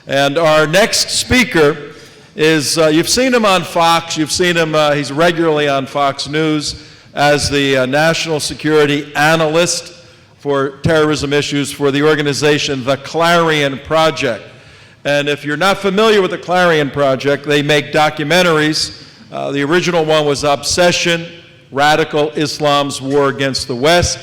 And our next speaker is, you've seen him on Fox, you've seen him, he's regularly on Fox News as the national security analyst for terrorism issues for the organization, the Clarion Project. And if you're not familiar with the Clarion Project, they make documentaries. The original one was Obsession, Radical Islam's War Against the West.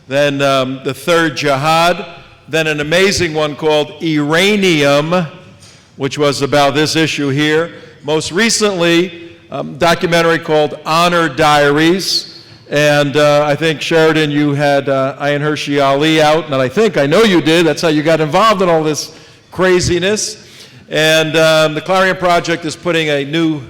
Then The Third Jihad. Then an amazing one called Iranium, which was about this issue here. Most recently, documentary called Honor Diaries. And I think, Sheridan, you had Ayan Hirsi Ali out, and I know you did. That's how you got involved in all this craziness. And the Clarion Project is putting a new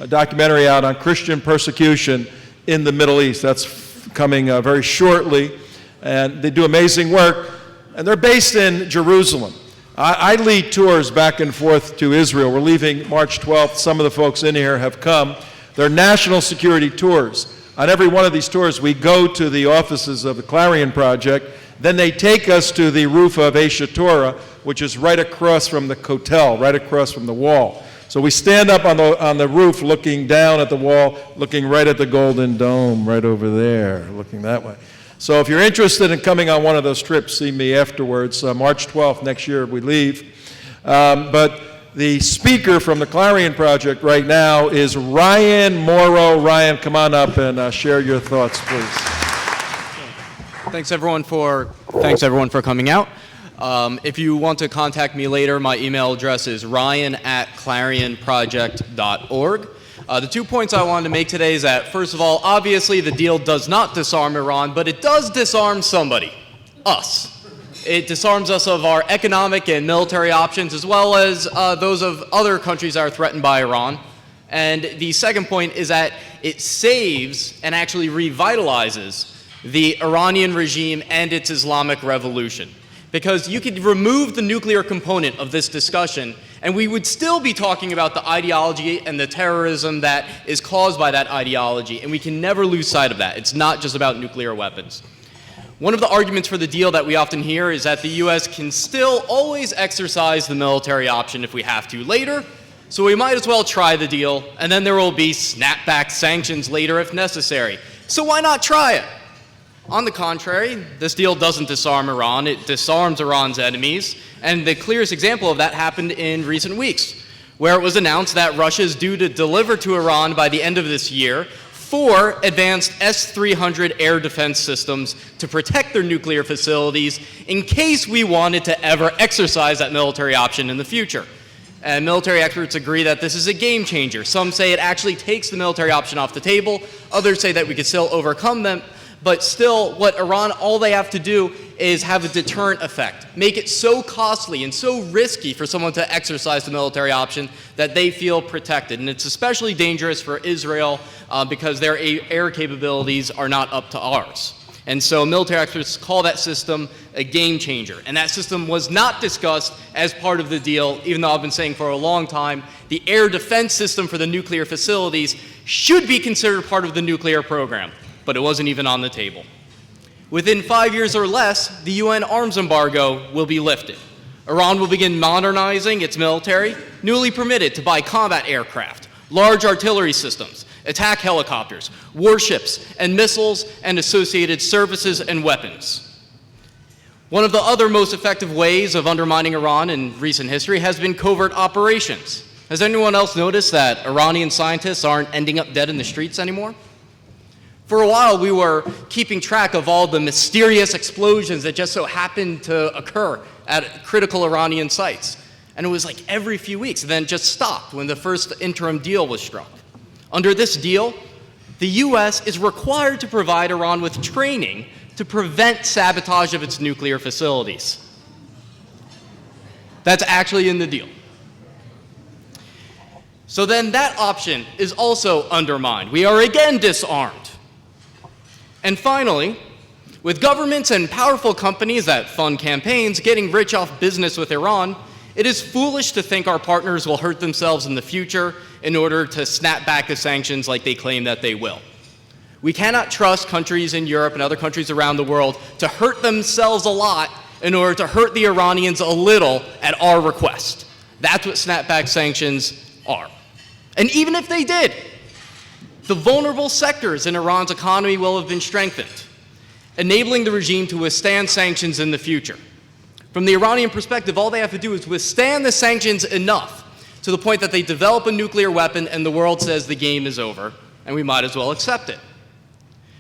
documentary out on Christian persecution in the Middle East. That's coming very shortly. And they do amazing work. And they're based in Jerusalem. I lead tours back and forth to Israel. We're leaving March 12th. Some of the folks in here have come. They're national security tours. On every one of these tours, we go to the offices of the Clarion Project. Then they take us to the roof of Aish Torah, which is right across from the Kotel, right across from the wall. So we stand up on the roof looking down at the wall, looking right at the Golden Dome, right over there, looking that way. So if you're interested in coming on one of those trips, see me afterwards. March 12th next year we leave. But the speaker from the Clarion Project right now is Ryan Mauro. Ryan, come on up and share your thoughts, please. Thanks everyone for coming out. If you want to contact me later, my email address is ryan@clarionproject.org. The 2 points I wanted to make today is that, first of all, obviously the deal does not disarm Iran, but it does disarm somebody, us. It disarms us of our economic and military options, as well as those of other countries that are threatened by Iran. And the second point is that it saves and actually revitalizes the Iranian regime and its Islamic revolution. Because you could remove the nuclear component of this discussion, and we would still be talking about the ideology and the terrorism that is caused by that ideology, and we can never lose sight of that. It's not just about nuclear weapons. One of the arguments for the deal that we often hear is that the US can still always exercise the military option if we have to later, so we might as well try the deal, and then there will be snapback sanctions later if necessary. So why not try it? On the contrary, this deal doesn't disarm Iran, it disarms Iran's enemies, and the clearest example of that happened in recent weeks, where it was announced that Russia is due to deliver to Iran by the end of this year 4 advanced S-300 air defense systems to protect their nuclear facilities in case we wanted to ever exercise that military option in the future. And military experts agree that this is a game changer. Some say it actually takes the military option off the table, others say that we could still overcome them. But still, what Iran, all they have to do is have a deterrent effect. Make it so costly and so risky for someone to exercise the military option that they feel protected. And it's especially dangerous for Israel because their air capabilities are not up to ours. And so military experts call that system a game changer. And that system was not discussed as part of the deal, even though I've been saying for a long time, the air defense system for the nuclear facilities should be considered part of the nuclear program. But it wasn't even on the table. Within 5 years or less, the UN arms embargo will be lifted. Iran will begin modernizing its military, newly permitted to buy combat aircraft, large artillery systems, attack helicopters, warships, and missiles, and associated services and weapons. One of the other most effective ways of undermining Iran in recent history has been covert operations. Has anyone else noticed that Iranian scientists aren't ending up dead in the streets anymore? For a while, we were keeping track of all the mysterious explosions that just so happened to occur at critical Iranian sites. And it was like every few weeks, and then it just stopped when the first interim deal was struck. Under this deal, the US is required to provide Iran with training to prevent sabotage of its nuclear facilities. That's actually in the deal. So then that option is also undermined. We are again disarmed. And finally, with governments and powerful companies that fund campaigns getting rich off business with Iran, it is foolish to think our partners will hurt themselves in the future in order to snap back the sanctions like they claim that they will. We cannot trust countries in Europe and other countries around the world to hurt themselves a lot in order to hurt the Iranians a little at our request. That's what snapback sanctions are. And even if they did, the vulnerable sectors in Iran's economy will have been strengthened, enabling the regime to withstand sanctions in the future. From the Iranian perspective, all they have to do is withstand the sanctions enough to the point that they develop a nuclear weapon and the world says the game is over, and we might as well accept it.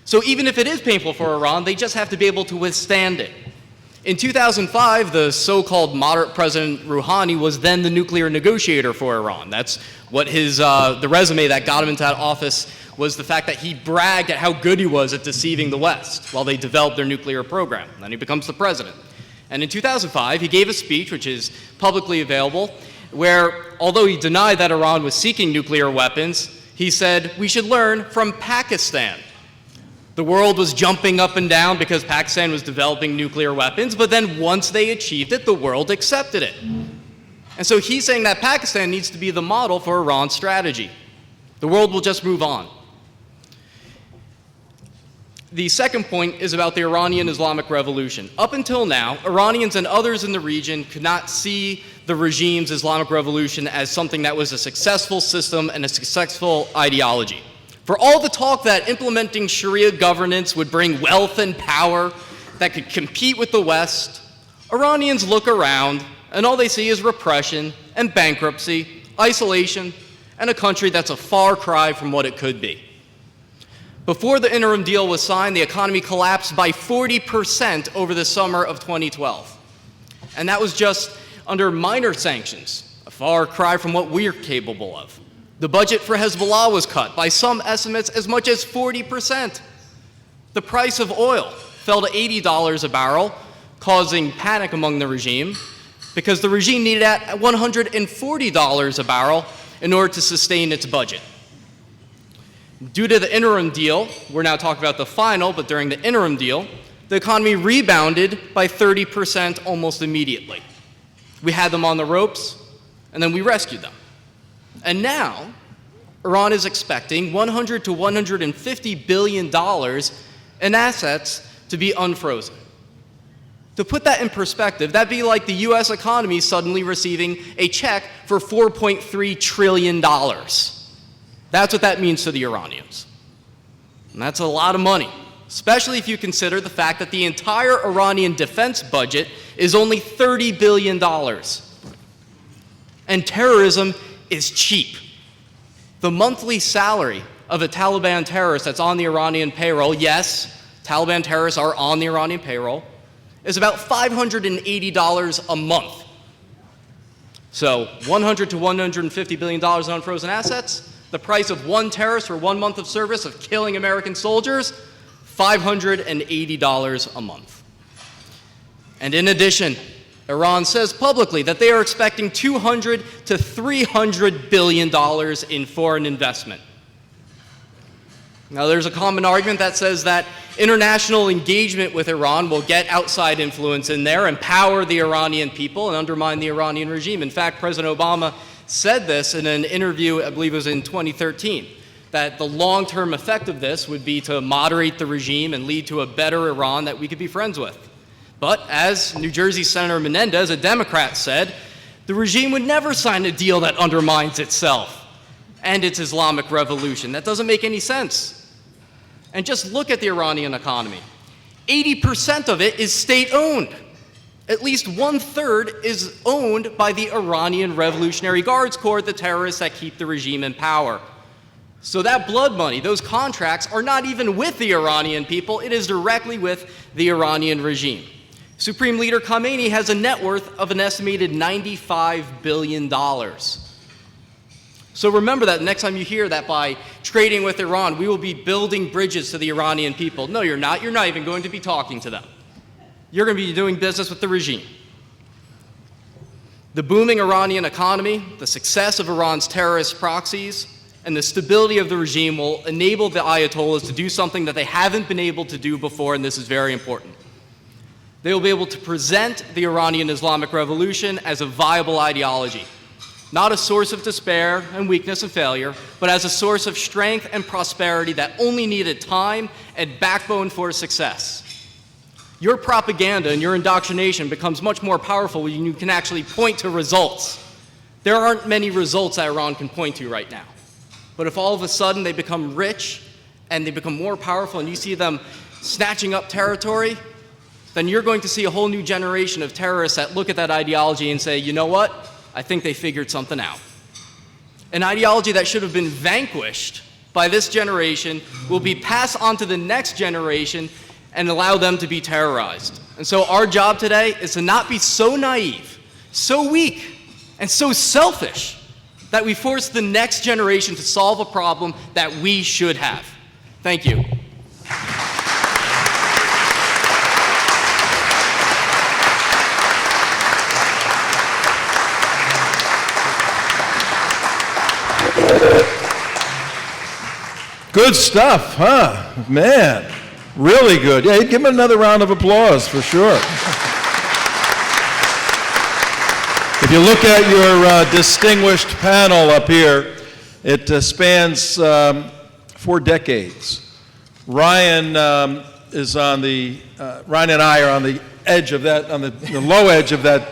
So even if it is painful for Iran, they just have to be able to withstand it. In 2005, the so-called moderate President Rouhani was then the nuclear negotiator for Iran. That's what the resume that got him into that office was, the fact that he bragged at how good he was at deceiving the West while they developed their nuclear program. Then he becomes the president. And in 2005, he gave a speech, which is publicly available, where, although he denied that Iran was seeking nuclear weapons, he said, "We should learn from Pakistan." The world was jumping up and down because Pakistan was developing nuclear weapons, but then once they achieved it, the world accepted it. And so he's saying that Pakistan needs to be the model for Iran's strategy. The world will just move on. The second point is about the Iranian Islamic Revolution. Up until now, Iranians and others in the region could not see the regime's Islamic Revolution as something that was a successful system and a successful ideology. For all the talk that implementing Sharia governance would bring wealth and power that could compete with the West, Iranians look around and all they see is repression and bankruptcy, isolation, and a country that's a far cry from what it could be. Before the interim deal was signed, the economy collapsed by 40% over the summer of 2012. And that was just under minor sanctions, a far cry from what we're capable of. The budget for Hezbollah was cut, by some estimates, as much as 40%. The price of oil fell to $80 a barrel, causing panic among the regime, because the regime needed at $140 a barrel in order to sustain its budget. Due to the interim deal, we're now talking about the final, but during the interim deal, the economy rebounded by 30% almost immediately. We had them on the ropes, and then we rescued them. And now, Iran is expecting $100 to $150 billion in assets to be unfrozen. To put that in perspective, that'd be like the US economy suddenly receiving a check for $4.3 trillion. That's what that means to the Iranians. And that's a lot of money, especially if you consider the fact that the entire Iranian defense budget is only $30 billion. And terrorism is cheap. The monthly salary of a Taliban terrorist that's on the Iranian payroll, yes, Taliban terrorists are on the Iranian payroll, is about $580 a month. So $100 to $150 billion in unfrozen assets. The price of one terrorist for 1 month of service of killing American soldiers, $580 a month. And in addition, Iran says publicly that they are expecting $200 to $300 billion in foreign investment. Now, there's a common argument that says that international engagement with Iran will get outside influence in there, empower the Iranian people, and undermine the Iranian regime. In fact, President Obama said this in an interview, I believe it was in 2013, that the long-term effect of this would be to moderate the regime and lead to a better Iran that we could be friends with. But as New Jersey Senator Menendez, a Democrat, said, the regime would never sign a deal that undermines itself and its Islamic revolution. That doesn't make any sense. And just look at the Iranian economy. 80% of it is state-owned. At least 1/3 is owned by the Iranian Revolutionary Guards Corps, the terrorists that keep the regime in power. So that blood money, those contracts, are not even with the Iranian people. It is directly with the Iranian regime. Supreme Leader Khamenei has a net worth of an estimated $95 billion. So remember that next time you hear that by trading with Iran, we will be building bridges to the Iranian people. No, you're not. You're not even going to be talking to them. You're going to be doing business with the regime. The booming Iranian economy, the success of Iran's terrorist proxies, and the stability of the regime will enable the Ayatollahs to do something that they haven't been able to do before, and this is very important. They will be able to present the Iranian Islamic Revolution as a viable ideology, not a source of despair and weakness and failure, but as a source of strength and prosperity that only needed time and backbone for success. Your propaganda and your indoctrination becomes much more powerful when you can actually point to results. There aren't many results that Iran can point to right now. But if all of a sudden they become rich and they become more powerful and you see them snatching up territory, then you're going to see a whole new generation of terrorists that look at that ideology and say, you know what? I think they figured something out. An ideology that should have been vanquished by this generation will be passed on to the next generation and allow them to be terrorized. And so our job today is to not be so naive, so weak, and so selfish that we force the next generation to solve a problem that we should have. Thank you. Good stuff, huh? Man, really good. Yeah, give him another round of applause for sure. If you look at your distinguished panel up here, it spans 4 decades. Ryan Ryan and I are on the edge of that, on the low edge of that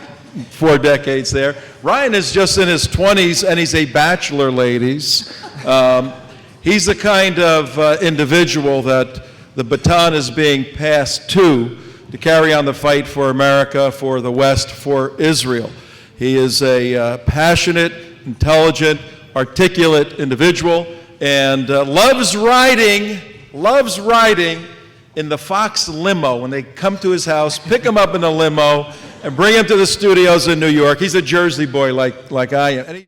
4 decades there. Ryan is just in his 20s and he's a bachelor, ladies. He's the kind of individual that the baton is being passed to carry on the fight for America, for the West, for Israel. He is a passionate, intelligent, articulate individual and loves riding in the Fox limo. When they come to his house, pick him up in a limo and bring him to the studios in New York. He's a Jersey boy like I am.